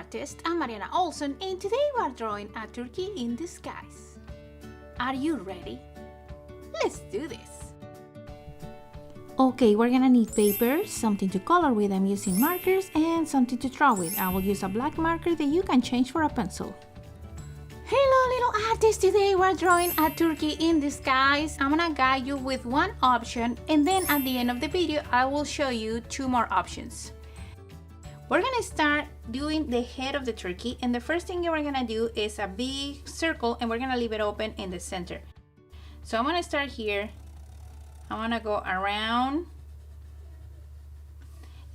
artist, I'm Mariana Olson, and today we are drawing a turkey in disguise. Are you ready? Let's do this! Okay, we're gonna need paper, something to color with. I'm using markers, and something to draw with. I will use a black marker that you can change for a pencil. Hello little artists, today we're drawing a turkey in disguise. I'm gonna guide you with one option, and then at the end of the video I will show you two more options. We're gonna start doing the head of the turkey, and the first thing we're gonna do is a big circle, and we're gonna leave it open in the center. So I'm gonna start here. I wanna go around,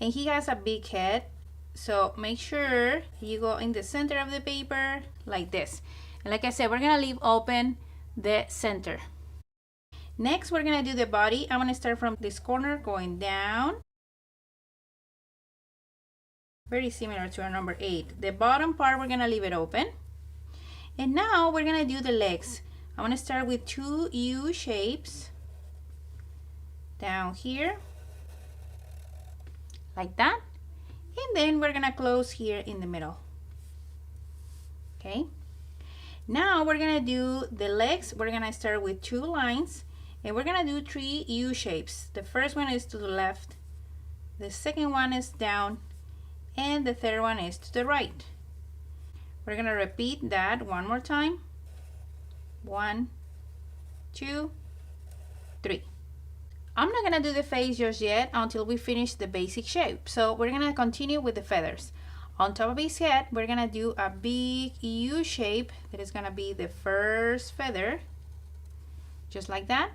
and he has a big head, so make sure you go in the center of the paper like this. And like I said, we're gonna leave open the center. Next, we're gonna do the body. I'm gonna start from this corner going down. Very similar to our number 8. The bottom part, we're gonna leave it open. And now we're gonna do the legs. I'm gonna start with 2 U shapes down here, like that. And then we're gonna close here in the middle. Okay. Now we're gonna do the legs. We're gonna start with 2 lines, and we're gonna do 3 U shapes. The first one is to the left, the second one is down, and the third one is to the right. We're gonna repeat that one more time. 1, 2, 3. I'm not gonna do the face just yet until we finish the basic shape. So we're gonna continue with the feathers. On top of his head, we're gonna do a big U shape that is gonna be the first feather, just like that.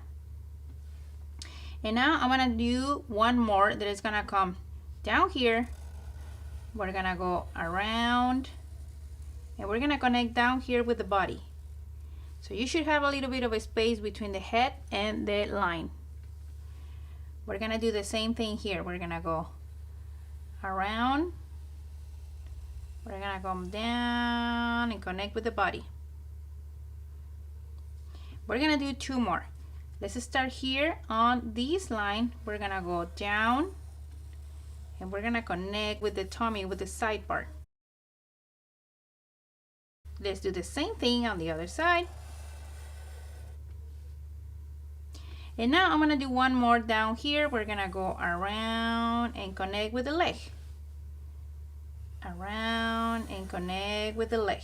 And now I'm gonna do one more that is gonna come down here. We're gonna go around, and we're gonna connect down here with the body. So you should have a little bit of a space between the head and the line. We're gonna do the same thing here. We're gonna go around, we're gonna come down and connect with the body. We're gonna do 2 more. Let's start here on this line. We're gonna go down, and we're gonna connect with the tummy, with the side part. Let's do the same thing on the other side. And now I'm gonna do one more down here. We're gonna go around and connect with the leg. Around and connect with the leg.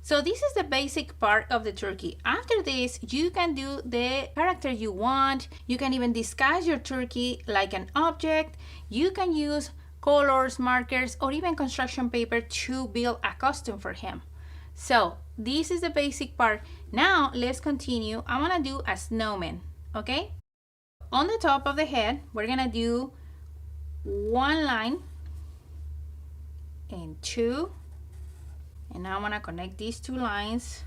So this is the basic part of the turkey. After this, you can do the character you want. You can even disguise your turkey like an object. You can use colors, markers, or even construction paper to build a costume for him. So this is the basic part. Now let's continue. I want to do a snowman, okay? On the top of the head, we're gonna do 1 line and 2. And now I'm gonna connect these 2 lines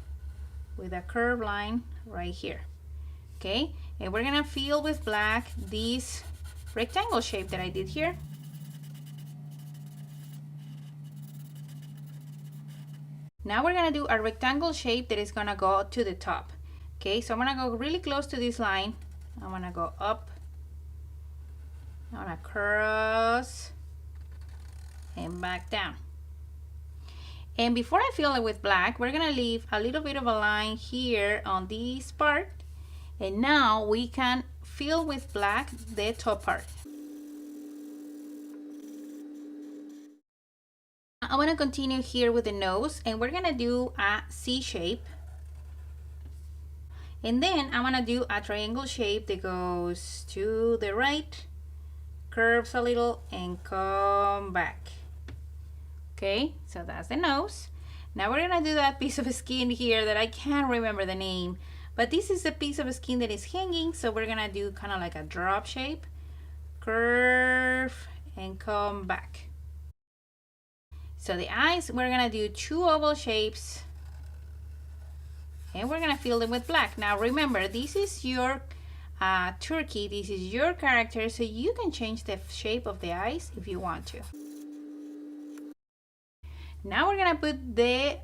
with a curved line right here. Okay, and we're gonna fill with black this rectangle shape that I did here. Now we're gonna do a rectangle shape that is gonna go to the top. Okay, so I'm gonna go really close to this line. I'm gonna go up, I'm gonna cross and back down. And before I fill it with black, we're gonna leave a little bit of a line here on this part. And now we can fill with black the top part. I wanna continue here with the nose, and we're gonna do a C shape. And then I wanna do a triangle shape that goes to the right, curves a little, and come back. Okay, so that's the nose. Now we're gonna do that piece of skin here that I can't remember the name, but this is a piece of skin that is hanging, so we're gonna do kind of like a drop shape, curve, and come back. So the eyes, we're gonna do 2 oval shapes, and we're gonna fill them with black. Now remember, this is your turkey, this is your character, so you can change the shape of the eyes if you want to. Now we're gonna put the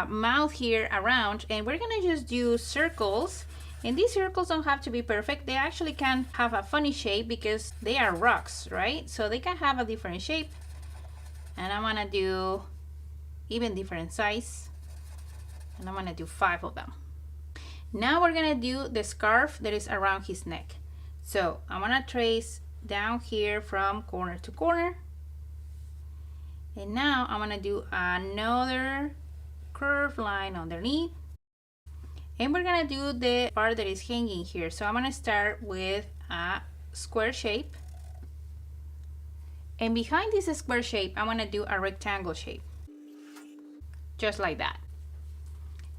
mouth here around, and we're gonna just do circles. And these circles don't have to be perfect. They actually can have a funny shape because they are rocks, right? So they can have a different shape. And I'm gonna do even different size, and I'm gonna do 5 of them. Now we're gonna do the scarf that is around his neck. So I'm gonna trace down here from corner to corner, and now I'm gonna do another curved line underneath, and we're gonna do the part that is hanging here. So I'm gonna start with a square shape, and behind this square shape I'm gonna do a rectangle shape, just like that.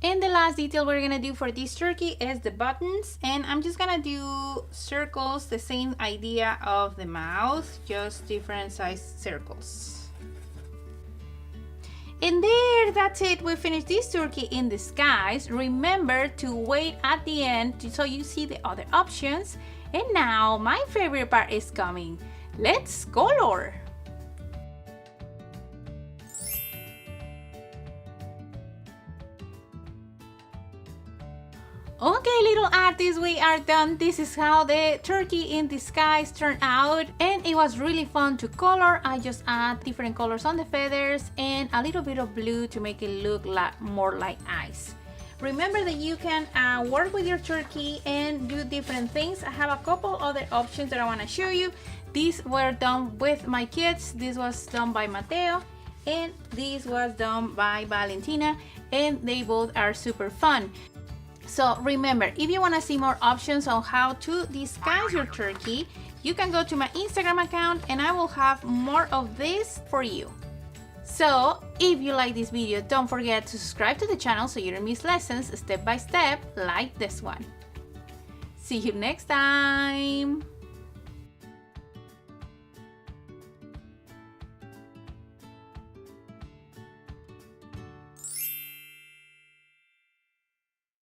And the last detail we're gonna do for this turkey is the buttons, and I'm just gonna do circles, the same idea of the mouth, just different size circles. And there, that's it. We finished this turkey in disguise. Remember to wait at the end so you see the other options. And now my favorite part is coming. Let's color. Okay, little artists, we are done. This is how the turkey in disguise turned out, and it was really fun to color. I just add different colors on the feathers and a little bit of blue to make it look more like eyes. Remember that you can work with your turkey and do different things. I have a couple other options that I want to show you. These were done with my kids. This was done by Mateo, and this was done by Valentina, and they both are super fun. So remember, if you want to see more options on how to disguise your turkey, you can go to my Instagram account and I will have more of this for you. So if you like this video, don't forget to subscribe to the channel so you don't miss lessons step by step like this one. See you next time!